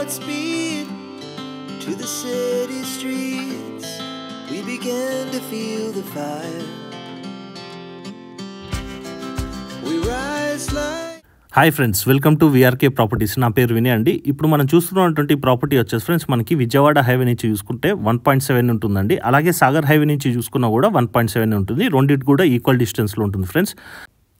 Godspeed to the city streets. We began to feel the fire. We rise like hi friends, welcome to VRK properties. నా పేరు వినయ్ అండి. ఇప్పుడు మనం చూస్తున్నటువంటి property వచ్చేసి ఫ్రెండ్స్ మనకి విజయవాడ హైవే నుంచి చూసుకుంటే 1.7 ఉంటుందండి. అలాగే సాగర్ హైవే నుంచి చూసుకున్నా కూడా 1.7 ఉంటుంది. రెండింటి కూడా ఈక్వల్ డిస్టెన్స్లో ఉంటుంది ఫ్రెండ్స్.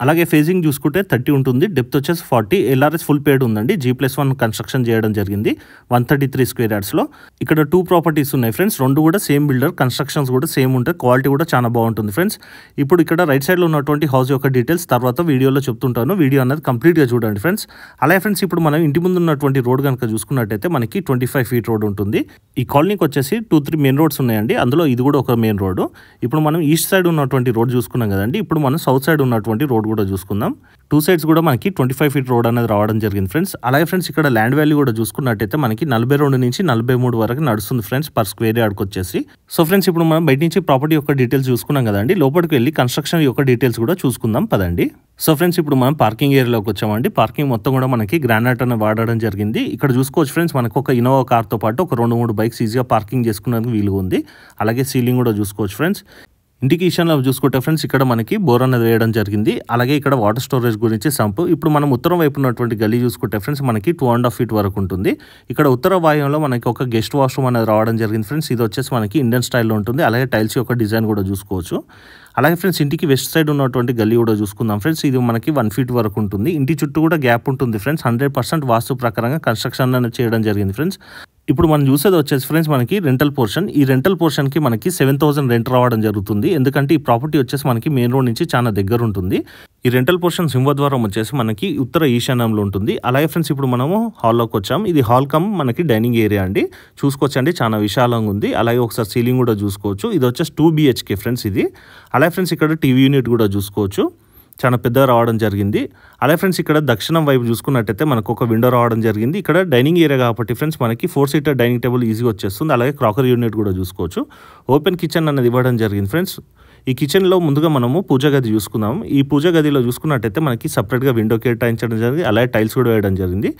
అలాగే ఫేజింగ్ చూసుకుంటే 30 ఉంటుంది. డెప్త్ వచ్చేసి 40. ఎల్ఆర్ఎస్ ఫుల్ పేడ్ ఉందండి. G+1 కన్స్ట్రక్షన్ చేయడం జరిగింది 133 స్క్వేర్ యార్డ్స్లో. ఇక్కడ 2 ప్రాపర్టీస్ ఉన్నాయి ఫ్రెండ్స్. రెండు కూడా సేమ్ బిల్డర్, కన్స్ట్రక్షన్స్ కూడా సేమ్ ఉంటాయి. క్వాలిటీ కూడా చాలా బాగుంటుంది ఫ్రెండ్స్. ఇప్పుడు ఇక్కడ రైట్ సైడ్లో ఉన్నటువంటి హౌస్ యొక్క డీటెయిల్స్ తర్వాత వీడియోలో చెప్తుంటాను. వీడియో అనేది కంప్లీట్గా చూడండి ఫ్రెండ్స్. అలాగే ఫ్రెండ్స్ ఇప్పుడు మనం ఇంటి ముందు ఉన్నటువంటి రోడ్ కనుక చూసుకున్నట్టయితే మనకి 25 ఫీట్ రోడ్ ఉంటుంది. ఈ కాలనీకి వచ్చేసి 2-3 మెయిన్ రోడ్స్ ఉన్నాయండి. అందులో ఇది కూడా ఒక మెయిన్ రోడ్. ఇప్పుడు మనం ఈస్ట్ సైడ్ ఉన్నటువంటి రోడ్ చూసుకున్నాం కదండి. ఇప్పుడు మనం సౌత్ సైడ్ ఉన్నటువంటి రోడ్ కూడా చూసుకుందాం. 2 సైడ్స్ కూడా మనకి 25 ఫీట్ రోడ్ అనేది రావడం జరిగింది ఫ్రెండ్స్. అలాగే ఫ్రెండ్స్ ఇక్కడ ల్యాండ్ వాల్యూ కూడా చూసుకున్నట్టయితే మనకి 42 నుంచి 43 వరకు నడుస్తుంది ఫ్రెండ్స్ పర్ స్క్వేర్ యార్డ్కి వచ్చేసి. సో ఫ్రెండ్స్ ఇప్పుడు మనం బయట నుంచి ప్రాపర్టీ యొక్క డీటెయిల్స్ చూసుకున్నాం కదండి. లోపలికి వెళ్ళి కన్స్ట్రక్షన్ యొక్క డీటెయిల్స్ కూడా చూసుకుందాం పదండి. సో ఫ్రెండ్స్ ఇప్పుడు మనం పార్కింగ్ ఏరియాలోకి వచ్చామండి. పార్కింగ్ మొత్తం కూడా మనకి గ్రానైట్ అనేది వాడడం జరిగింది. ఇక్కడ చూసుకోవచ్చు ఫ్రెండ్స్ మనకు ఒక ఇన్నోవా కార్తో పాటు ఒక 2-3 బైక్స్ ఈజీగా పార్కింగ్ చేసుకునేందుకు వీలుగా ఉంది. అలాగే సీలింగ్ కూడా చూసుకోవచ్చు ఫ్రెండ్స్. ఇంటికి ఈశాన్యంలో చూసుకుంటే ఫ్రెండ్స్ ఇక్కడ మనకి బోర్ అనేది వేయడం జరిగింది. అలాగే ఇక్కడ వాటర్ స్టోరేజ్ గురించి సంప్. ఇప్పుడు మనం ఉత్తరం వైపు ఉన్నటువంటి గల్లీ చూసుకుంటే ఫ్రెండ్స్ మనకి 2.5 ఫీట్ వరకు ఉంటుంది. ఇక్కడ ఉత్తర వాయువులో మనకి ఒక గెస్ట్ వాష్రూమ్ అనేది రావడం జరిగింది ఫ్రెండ్స్. ఇది వచ్చేసి మనకి ఇండియన్ స్టైల్లో ఉంటుంది. అలాగే టైల్స్ యొక్క డిజైన్ కూడా చూసుకోవచ్చు. అలాగే ఫ్రెండ్స్ ఇంటికి వెస్ట్ సైడ్ ఉన్నటువంటి గల్లీ కూడా చూసుకుందాం ఫ్రెండ్స్. ఇది మనకి 1 ఫీట్ వరకు ఉంటుంది. ఇంటి చుట్టూ కూడా గ్యాప్ ఉంటుంది ఫ్రెండ్స్. 100% వాస్తు ప్రకారంగా కన్స్ట్రక్షన్ అనేది చేయడం జరిగింది ఫ్రెండ్స్. ఇప్పుడు మనం చూసేది వచ్చేసి ఫ్రెండ్స్ మనకి రెంటల్ పోర్షన్. ఈ రెంటల్ పోర్షన్కి మనకి 7,000 రెంట్ రావడం జరుగుతుంది. ఎందుకంటే ఈ ప్రాపర్టీ వచ్చేసి మనకి మెయిన్ రోడ్ నుంచి చాలా దగ్గర ఉంటుంది. ఈ రెంటల్ పోర్షన్ సింహద్వారం వచ్చేసి మనకి ఉత్తర ఈశాన్యంలో ఉంటుంది. అలాగే ఫ్రెండ్స్ ఇప్పుడు మనము హాల్లోకి వచ్చాం. ఇది హాల్ కమ్ మనకి డైనింగ్ ఏరియా అండి. చూసుకోవచ్చండి చాలా విశాలంగా ఉంది. అలాగే ఒకసారి సీలింగ్ కూడా చూసుకోవచ్చు. ఇది వచ్చేసి 2 BHK ఫ్రెండ్స్ ఇది. అలాగే ఫ్రెండ్స్ ఇక్కడ టీవీ యూనిట్ కూడా చూసుకోవచ్చు. చాలా పెద్దగా రావడం జరిగింది. అలాగే ఫ్రెండ్స్ ఇక్కడ దక్షిణం వైపు చూసుకున్నట్టయితే మనకు ఒక విండో రావడం జరిగింది. ఇక్కడ డైనింగ్ ఏరియా కాబట్టి ఫ్రెండ్స్ మనకి 4 సీటర్ డైనింగ్ టేబుల్ ఈజీగా వచ్చేస్తుంది. అలాగే క్రాకరీ యూనిట్ కూడా చూసుకోవచ్చు. ఓపెన్ కిచెన్ అనేది ఇవ్వడం జరిగింది ఫ్రెండ్స్. ఈ కిచెన్లో ముందుగా మనము పూజా గది చూసుకుందాం. ఈ పూజా గదిలో చూసుకున్నట్టయితే మనకి సపరేట్గా విండో కేటాయించడం జరిగింది. అలాగే టైల్స్ కూడా వేయడం జరిగింది.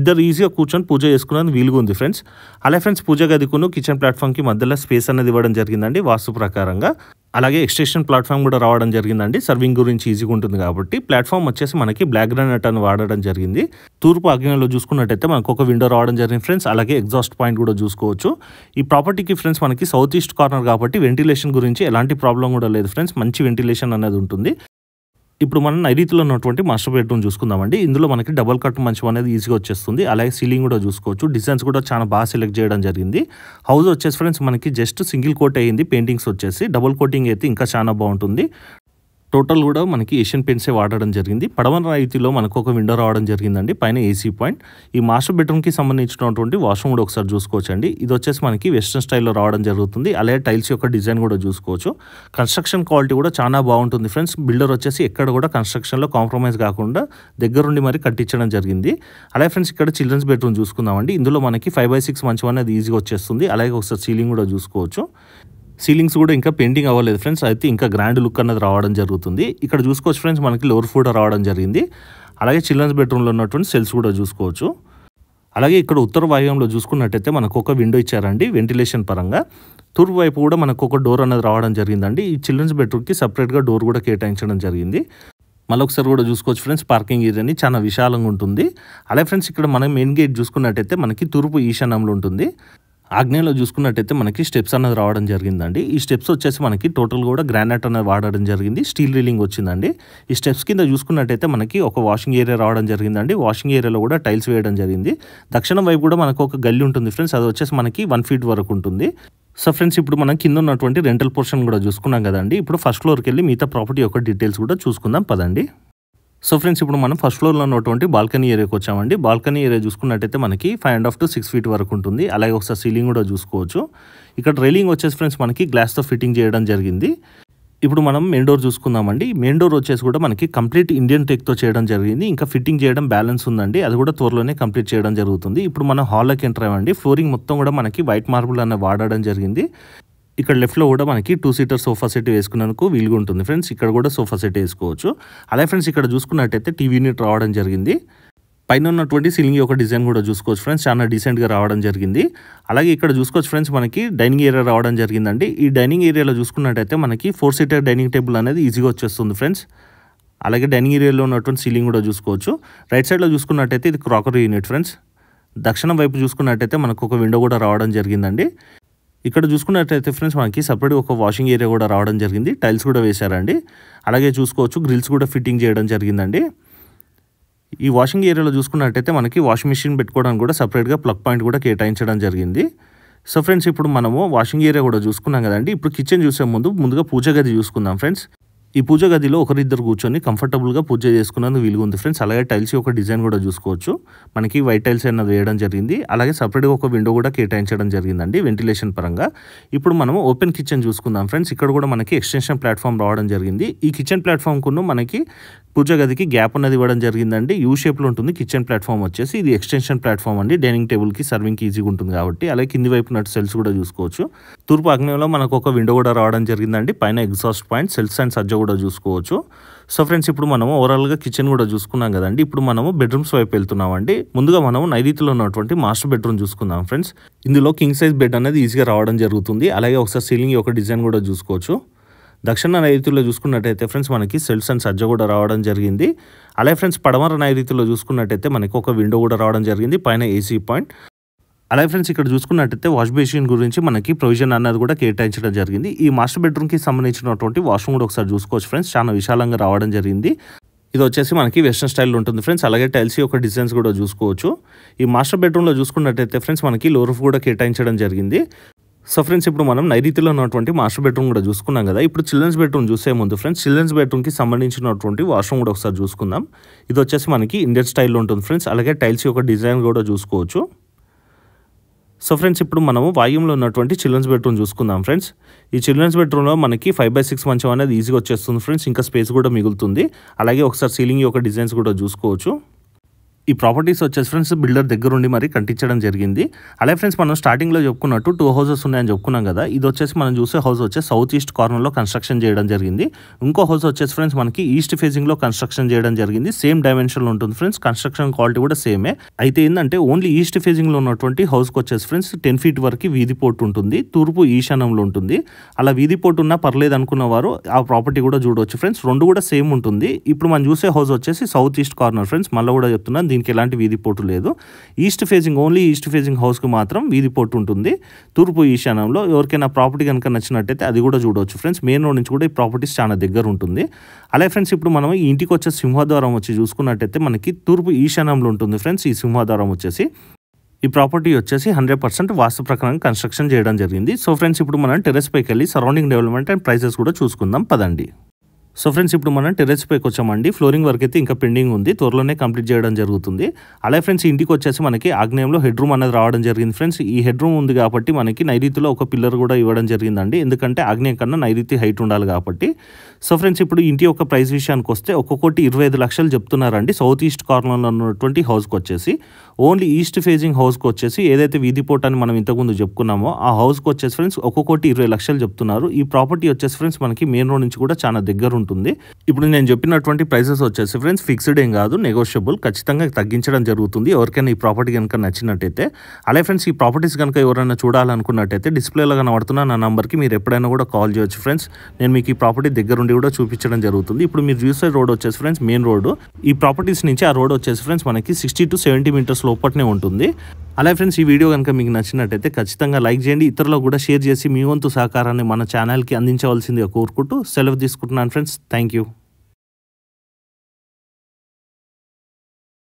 ఇద్దరు ఈజీగా కూర్చొని పూజ చేసుకునేందుకు వీలుగా ఉంది ఫ్రెండ్స్. అలాగే ఫ్రెండ్స్ పూజా గదికును కిచెన్ ప్లాట్ఫామ్కి మధ్యలో స్పేస్ అనేది ఇవ్వడం జరిగిందండి వాస్తు ప్రకారంగా. అలాగే ఎక్స్టెన్షన్ ప్లాట్ఫామ్ కూడా రావడం జరిగిందండి. సర్వింగ్ గురించి ఈజీగా ఉంటుంది కాబట్టి. ప్లాట్ఫామ్ వచ్చేసి మనకి బ్లాక్ గ్రానైట్ అని వాడడం జరిగింది. తూర్పు ఆగ్నేయంలో చూసుకున్నట్టయితే మనకు ఒక విండో రావడం జరిగింది ఫ్రెండ్స్. అలాగే ఎగ్జాస్ట్ పాయింట్ కూడా చూసుకోవచ్చు. ఈ ప్రాపర్టీకి ఫ్రెండ్స్ మనకి సౌత్ ఈస్ట్ కార్నర్ కాబట్టి వెంటిలేషన్ గురించి ఎలాంటి ప్రాబ్లం కూడా లేదు ఫ్రెండ్స్. మంచి వెంటిలేషన్ అనేది ఉంటుంది. ఇప్పుడు మనం నైరుతిలో ఉన్నటువంటి మాస్టర్ బెడ్రూమ్ చూసుకుందామండి. ఇందులో మనకి డబుల్ కట్ మంచం అనేది ఈజీగా వచ్చేస్తుంది. అలాగే సీలింగ్ కూడా చూసుకోవచ్చు. డిజైన్స్ కూడా చాలా బాగా సెలెక్ట్ చేయడం జరిగింది. హౌస్ వచ్చేసి ఫ్రెండ్స్ మనకి జస్ట్ సింగిల్ కోట్ అయ్యింది. పెయింటింగ్స్ వచ్చేసి డబుల్ కోటింగ్ అయితే ఇంకా చాలా బాగుంటుంది. టోటల్ కూడా మనకి ఏషియన్ పెయింట్సే వాడడం జరిగింది. పడమర నైరుతిలో మనకు ఒక విండో రావడం జరిగిందండి. పైన ఏసీ పాయింట్. ఈ మాస్టర్ బెడ్రూమ్కి సంబంధించినటువంటి వాష్రూమ్ కూడా ఒకసారి చూసుకోవచ్చండి. ఇది వచ్చేసి మనకి వెస్ట్రన్ స్టైల్లో రావడం జరుగుతుంది. అలాగే టైల్స్ యొక్క డిజైన్ కూడా చూసుకోవచ్చు. కన్స్ట్రక్షన్ క్వాలిటీ కూడా చాలా బాగుంటుంది ఫ్రెండ్స్. బిల్డర్ వచ్చేసి ఎక్కడ కూడా కన్స్ట్రక్షన్లో కాంప్రమైజ్ కాకుండా దగ్గరుండి మరి కట్టించడం జరిగింది. అలాగే ఫ్రెండ్స్ ఇక్కడ చిల్డ్రన్స్ బెడ్రూమ్ చూసుకుందామండి. ఇందులో మనకి 5/6 మంచం అనేది ఈజీగా వచ్చేస్తుంది. అలాగే ఒకసారి సీలింగ్ కూడా చూసుకోవచ్చు. సీలింగ్స్ కూడా ఇంకా పెయింటింగ్ అవ్వలేదు ఫ్రెండ్స్. అయితే ఇంకా గ్రాండ్ లుక్ అనేది రావడం జరుగుతుంది. ఇక్కడ చూసుకోవచ్చు ఫ్రెండ్స్ మనకి లోవర్ ఫుడ్ రావడం జరిగింది. అలాగే చిల్డ్రన్స్ బెడ్రూమ్లో ఉన్నటువంటి సెల్స్ కూడా చూసుకోవచ్చు. అలాగే ఇక్కడ ఉత్తర వాయువ్యంలో చూసుకున్నట్టయితే మనకు ఒక విండో ఇచ్చారండి వెంటిలేషన్ పరంగా. తూర్పు వైపు కూడా మనకు ఒక డోర్ అనేది రావడం జరిగిందండి. ఈ చిల్డ్రన్స్ బెడ్రూమ్కి సపరేట్గా డోర్ కూడా కేటాయించడం జరిగింది. మళ్ళొకసారి కూడా చూసుకోవచ్చు ఫ్రెండ్స్ పార్కింగ్ ఏరియాని చాలా విశాలంగా ఉంటుంది. అలాగే ఫ్రెండ్స్ ఇక్కడ మనం మెయిన్ గేట్ చూసుకున్నట్టయితే మనకి తూర్పు ఈశాన్యంలో ఉంటుంది. ఆగ్నేయంలో చూసుకున్నట్టయితే మనకి స్టెప్స్ అనేది రావడం జరిగిందండి. ఈ స్టెప్స్ వచ్చేసి మనకి టోటల్ కూడా గ్రానైట్ అనేది వాడడం జరిగింది. స్టీల్ రీలింగ్ వచ్చిందండి. ఈ స్టెప్స్ కింద చూసుకున్నట్టయితే మనకి ఒక వాషింగ్ ఏరియా రావడం జరిగిందండి. వాషింగ్ ఏరియాలో కూడా టైల్స్ వేయడం జరిగింది. దక్షిణం వైపు కూడా మనకు ఒక గల్లీ ఉంటుంది ఫ్రెండ్స్. అది వచ్చేసి మనకి 1 ఫీట్ వరకు ఉంటుంది. సో ఫ్రెండ్స్ ఇప్పుడు మనం కింద ఉన్నటువంటి రెంటల్ పోర్షన్ కూడా చూసుకున్నాం కదండి. ఇప్పుడు ఫస్ట్ ఫ్లోర్కి వెళ్ళి మిగతా ప్రాపర్టీ యొక్క డీటెయిల్స్ కూడా చూసుకుందాం పదండి. సో ఫ్రెండ్స్ ఇప్పుడు మనం ఫస్ట్ ఫ్లోర్లో ఉన్నటువంటి బాల్కనీ ఏరియాకి వచ్చామండి. బాల్కనీ ఏరియా చూసుకున్నట్టయితే మనకి 5.5 to 6 ఫీట్ వరకు ఉంటుంది. అలాగే ఒకసారి సీలింగ్ కూడా చూసుకోవచ్చు. ఇక్కడ రైలింగ్ వచ్చేసి ఫ్రెండ్స్ మనకి గ్లాస్తో ఫిట్టింగ్ చేయడం జరిగింది. ఇప్పుడు మనం మెయిన్ డోర్ చూసుకుందామండి. మెయిన్ డోర్ వచ్చేసి కూడా మనకి కంప్లీట్ ఇండియన్ టెక్తో చేయడం జరిగింది. ఇంకా ఫిట్టింగ్ చేయడం బ్యాలెన్స్ ఉందండి. అది కూడా త్వరలోనే కంప్లీట్ చేయడం జరుగుతుంది. ఇప్పుడు మనం హాల్లోకి ఎంటర్ అయ్యామండి. ఫ్లోరింగ్ మొత్తం కూడా మనకి వైట్ మార్బుల్ అనే వాడడం జరిగింది. ఇక్కడ లెఫ్ట్లో కూడా మనకి 2 సీటర్ సోఫా సెట్ వేసుకునేందుకు వీలుగా ఉంటుంది ఫ్రెండ్స్. ఇక్కడ కూడా సోఫా సెట్ వేసుకోవచ్చు. అలాగే ఫ్రెండ్స్ ఇక్కడ చూసుకున్నట్టయితే టీవీ యూనిట్ రావడం జరిగింది. పైన ఉన్నటువంటి సీలింగ్ యొక్క డిజైన్ కూడా చూసుకోవచ్చు ఫ్రెండ్స్, చాలా డీసెంట్గా రావడం జరిగింది. అలాగే ఇక్కడ చూసుకోవచ్చు ఫ్రెండ్స్, మనకి డైనింగ్ ఏరియా రావడం జరిగిందండి. ఈ డైనింగ్ ఏరియాలో చూసుకున్నట్టయితే మనకి 4 సీటర్ డైనింగ్ టేబుల్ అనేది ఈజీగా వచ్చేస్తుంది ఫ్రెండ్స్. అలాగే డైనింగ్ ఏరియాలో ఉన్నటువంటి సీలింగ్ కూడా చూసుకోవచ్చు. రైట్ సైడ్లో చూసుకున్నట్టయితే ఇది క్రాకరీ యూనిట్ ఫ్రెండ్స్. దక్షిణం వైపు చూసుకున్నట్టయితే మనకు ఒక విండో కూడా రావడం జరిగిందండి. ఇక్కడ చూసుకున్నట్టయితే ఫ్రెండ్స్ మనకి సపరేట్ ఒక వాషింగ్ ఏరియా కూడా రావడం జరిగింది. టైల్స్ కూడా వేశారండి. అలాగే చూసుకోవచ్చు గ్రిల్స్ కూడా ఫిట్టింగ్ చేయడం జరిగిందండి. ఈ వాషింగ్ ఏరియాలో చూసుకున్నట్టయితే మనకి వాషింగ్ మిషన్ పెట్టుకోవడానికి కూడా సపరేట్గా ప్లగ్ పాయింట్ కూడా కేటాయించడం జరిగింది. సో ఫ్రెండ్స్ ఇప్పుడు మనము వాషింగ్ ఏరియా కూడా చూసుకున్నాం కదండి. ఇప్పుడు కిచెన్ చూసే ముందుగా పూజ గది చూసుకుందాం ఫ్రెండ్స్. ఈ పూజ గదిలో ఒకరిద్దరు కూర్చొని కంఫర్టబుల్గా పూజ చేసుకున్నందుకు వీలుగా ఉంది ఫ్రెండ్స్. అలాగే టైల్స్ యొక్క డిజైన్ కూడా చూసుకోవచ్చు. మనకి వైట్ టైల్స్ అన్నది వేయడం జరిగింది. అలాగే సపరేట్గా ఒక విండో కూడా కేటాయించడం జరిగిందండి వెంటిలేషన్ పరంగా. ఇప్పుడు మనము ఓపెన్ కిచెన్ చూసుకుందాం ఫ్రెండ్స్. ఇక్కడ కూడా మనకి ఎక్స్టెన్షన్ ప్లాట్ఫామ్ రావడం జరిగింది. ఈ కిచెన్ ప్లాట్ఫామ్కు మనకి పూజ గదికి గ్యాప్ అనేది ఇవ్వడం జరిగిందండి. యూ షేప్లో ఉంటుంది కిచెన్ ప్లాట్ఫామ్ వచ్చేసి. ఇది ఎక్స్టెన్షన్ ప్లాట్ఫామ్ అండి. డైనింగ్ టేబుల్కి సర్వింగ్కి ఈజీగా ఉంటుంది కాబట్టి. అలాగే కింది వైపు నట్టు సెల్స్ కూడా చూసుకోవచ్చు. తూర్పు ఆగ్నేయంలో మనకు ఒక విండో కూడా రావడం జరిగిందండి. పైన ఎగ్జాస్ట్ పాయింట్, సెల్స్ అండ్ సజ్జ కూడా చూసుకోవచ్చు. సో ఫ్రెండ్స్ ఇప్పుడు మనము ఓవరాల్గా కిచెన్ కూడా చూసుకున్నాం కదండి. ఇప్పుడు మనము బెడ్రూమ్స్ వైపు వెళ్తున్నామండి. ముందుగా మనము నైరుతిలో ఉన్నటువంటి మాస్టర్ బెడ్రూమ్ చూసుకుందాం ఫ్రెండ్స్. ఇందులో కింగ్ సైజ్ బెడ్ అనేది ఈజీగా రావడం జరుగుతుంది. అలాగే ఒకసారి సీలింగ్ యొక్క డిజైన్ కూడా చూసుకోవచ్చు. దక్షిణ నైరుతిలో చూసుకున్నట్టయితే ఫ్రెండ్స్ మనకి సెల్స్ అండ్ సజ్జ కూడా రావడం జరిగింది. అలాగే ఫ్రెండ్స్ పడమర నైరుతిలో చూసుకున్నట్టయితే మనకి ఒక విండో కూడా రావడం జరిగింది. పైన ఏసీ పాయింట్. అలాగే ఫ్రెండ్స్ ఇక్కడ చూసుకున్నట్టయితే వాష్ బేసిన్ గురించి మనకి ప్రొవిజన్ అన్నది కూడా కేటాయించడం జరిగింది. ఈ మాస్టర్ బెడ్రూమ్కి సంబంధించినటువంటి వాష్రూమ్ కూడా ఒకసారి చూసుకోవచ్చు ఫ్రెండ్స్. చాలా విశాలంగా రావడం జరిగింది. ఇది వచ్చేసి మనకి వెస్టర్న్ స్టైల్లో ఉంటుంది ఫ్రెండ్స్. అలాగే టైల్స్ యొక్క డిజైన్స్ కూడా చూసుకోవచ్చు. ఈ మాస్టర్ బెడ్రూమ్లో చూసుకున్నట్టయితే ఫ్రెండ్స్ మనకి లో రూఫ్ కూడా కేటాయించడం జరిగింది. సో ఫ్రెండ్స్ ఇప్పుడు మనం నైరుతిలో ఉన్నటువంటి మాస్టర్ బెడ్రూమ్ కూడా చూసుకున్నాం కదా. ఇప్పుడు చిల్డ్రన్స్ బెడ్రూమ్ చూసే ముందు ఫ్రెండ్స్ చిల్డ్రన్స్ బెడ్రూమ్కి సంబంధించినటువంటి వాష్రూమ్ కూడా ఒకసారి చూసుకుందాం. ఇది వచ్చేసి మనకి ఇండియన్ స్టైల్లో ఉంటుంది ఫ్రెండ్స్. అలాగే టైల్స్ యొక్క డిజైన్ కూడా చూసుకోవచ్చు. సో ఫ్రెండ్స్ ఇప్పుడు మనము వాయుంలో ఉన్నటువంటి చిల్డ్రన్స్ బెడ్రూమ్ చూసుకుందాం ఫ్రెండ్స్. ఈ చిల్డ్రన్స్ బెడ్రూమ్లో మనకి 5/6 మంచం అనేది ఈజీగా వచ్చేస్తుంది ఫ్రెండ్స్. ఇంకా స్పేస్ కూడా మిగులుతుంది. అలాగే ఒకసారి సీలింగ్ యొక్క డిజైన్స్ కూడా చూసుకోవచ్చు. ఈ ప్రాపర్టీస్ వచ్చేసి ఫ్రెండ్స్ బిల్డర్ దగ్గర ఉండి మరి కట్టించడం జరిగింది. అలాగే ఫ్రెండ్స్ మనం స్టార్టింగ్లో చెప్పుకున్నట్టు 2 హౌసెస్ ఉన్నాయని చెప్పుకున్నాం కదా. ఇది వచ్చేసి మనం చూసే హౌస్ వచ్చేసి సౌత్ ఈస్ట్ కార్నర్లో కన్స్ట్రక్షన్ చేయడం జరిగింది. ఇంకో హౌస్ వచ్చేసి ఫ్రెండ్స్ మనకి ఈస్ట్ ఫేసింగ్లో కన్స్ట్రక్షన్ చేయడం జరిగింది. సేమ్ డైమెన్షన్లో ఉంటుంది ఫ్రెండ్స్. కన్స్ట్రక్షన్ క్వాలిటీ కూడా సేమే. అయితే ఏంటంటే ఓన్లీ ఈస్ట్ ఫేసింగ్లో ఉన్నటువంటి హౌస్కి వచ్చేసి ఫ్రెండ్స్ 10 ఫీట్ వరకు వీధి పోర్ట్ ఉంటుంది. తూర్పు ఈశాన్యంలో ఉంటుంది. అలా వీధి పోర్ట్ ఉన్నా పర్లేదు అనుకున్న వారు ఆ ప్రాపర్టీ కూడా చూడవచ్చు ఫ్రెండ్స్. రెండు కూడా సేమ్ ఉంటుంది. ఇప్పుడు మనం చూసే హౌస్ వచ్చేసి సౌత్ ఈస్ట్ కార్నర్ ఫ్రెండ్స్. మళ్ళీ కూడా చెప్తున్నాను దీనికి ఎలాంటి వీధి పోర్టు లేదు. East facing only east facing హౌస్కి మాత్రం వీధి పోర్టు ఉంటుంది. తూర్పు ఈశాన్యంలో ఎవరికైనా ప్రాపర్టీ కనుక నచ్చినట్టయితే అది కూడా చూడవచ్చు ఫ్రెండ్స్. మెయిన్ రోడ్ నుంచి కూడా ఈ ప్రాపర్టీస్ చాలా దగ్గర ఉంటుంది. అలాగే ఫ్రెండ్స్ ఇప్పుడు మనం ఈ ఇంటికి వచ్చే సింహద్వారం వచ్చి చూసుకున్నట్టయితే మనకి తూర్పు ఈశాన్యంలో ఉంటుంది ఫ్రెండ్స్. ఈ సింహద్వారం వచ్చేసి ఈ ప్రాపర్టీ వచ్చేసి 100% వాస్తు ప్రకారం కన్స్ట్రక్షన్ చేయడం జరిగింది. సో ఫ్రెండ్స్ ఇప్పుడు మనం టెర్రస్ పైకి వెళ్ళి సరౌండింగ్ డెవలప్మెంట్ అండ్ ప్రైసెస్ కూడా చూసుకుందాం పదండి. సో ఫ్రెండ్స్ ఇప్పుడు మనం టెర్రస్ పైకి వచ్చామండి. ఫ్లోరింగ్ వర్క్ అయితే ఇంకా పెండింగ్ ఉంది. త్వరలోనే కంప్లీట్ చేయడం జరుగుతుంది. అలాగే ఫ్రెండ్స్ ఇంటికి వచ్చేసి మనకి ఆగ్నేయంలో హెడ్ రూమ్ అనేది రావడం జరిగింది ఫ్రెండ్స్. ఈ హెడ్ రూమ్ ఉంది కాబట్టి మనకి నైరుతిలో ఒక పిల్లర్ కూడా ఇవ్వడం జరిగిందండి. ఎందుకంటే ఆగ్నేయం కన్నా నైరుతి హైట్ ఉండాలి కాబట్టి. సో ఫ్రెండ్స్ ఇప్పుడు ఇంటి యొక్క ప్రైస్ విషయానికి వస్తే ఒక్కొక్కటి 25 లక్షలు చెప్తున్నారండి. సౌత్ ఈస్ట్ కార్నర్లో ఉన్నటువంటి హౌస్కి వచ్చేసి ఓన్లీ ఈస్ట్ ఫేసింగ్ హౌస్కి వచ్చేసి ఏదైతే వీధి పోర్ట్ అని మనం ఇంతకుముందు చెప్పుకున్నామో ఆ హౌస్కి వచ్చేసి ఫ్రెండ్స్ ఒక్కొక్కటి 20 లక్షలు చెప్తున్నారు. ఈ ప్రాపర్టీ వచ్చేసి ఫ్రెండ్స్ మనకి మెయిన్ రోడ్ నుంచి కూడా చాలా దగ్గర ఉంటుంది. ఇప్పుడు నేను చెప్పినటువంటి ప్రైసెస్ వచ్చేసి ఫ్రెండ్స్ ఫిక్స్డ్ ఏం కాదు, నెగోషియబుల్. ఖచ్చితంగా తగ్గించడం జరుగుతుంది ఎవరికైనా ఈ ప్రాపర్టీ కనుక నచ్చినట్టయితే. అలాగే ఫ్రెండ్స్ ఈ ప్రాపర్టీస్ కనుక ఎవరైనా చూడాలనుకున్నట్టయితే డిస్ప్లేలో కనబడుతున్న నా నంబర్కి మీరు ఎప్పుడైనా కూడా కాల్ చేయొచ్చు ఫ్రెండ్స్. నేను మీకు ఈ ప్రాపర్టీ దగ్గర ఉండి కూడా చూపించడం జరుగుతుంది. ఇప్పుడు మీరు చూసే రోడ్ వచ్చేసి ఫ్రెండ్స్ మెయిన్ రోడ్. ఈ ప్రాపర్టీస్ నుంచి ఆ రోడ్ వచ్చేసి ఫ్రెండ్స్ మనకి 60 to 70 మీటర్స్ లోపలనే ఉంటుంది. అలాగే ఫ్రెండ్స్ ఈ వీడియో కనుక మీకు నచ్చినట్టయితే ఖచ్చితంగా లైక్ చేయండి. ఇతరులకు కూడా షేర్ చేసి మీ వంతు సహకారాన్ని మన ఛానల్కి అందించవలసిందిగా కోరుకుంటూ సెలవు తీసుకుంటున్నాను ఫ్రెండ్స్. Thank you.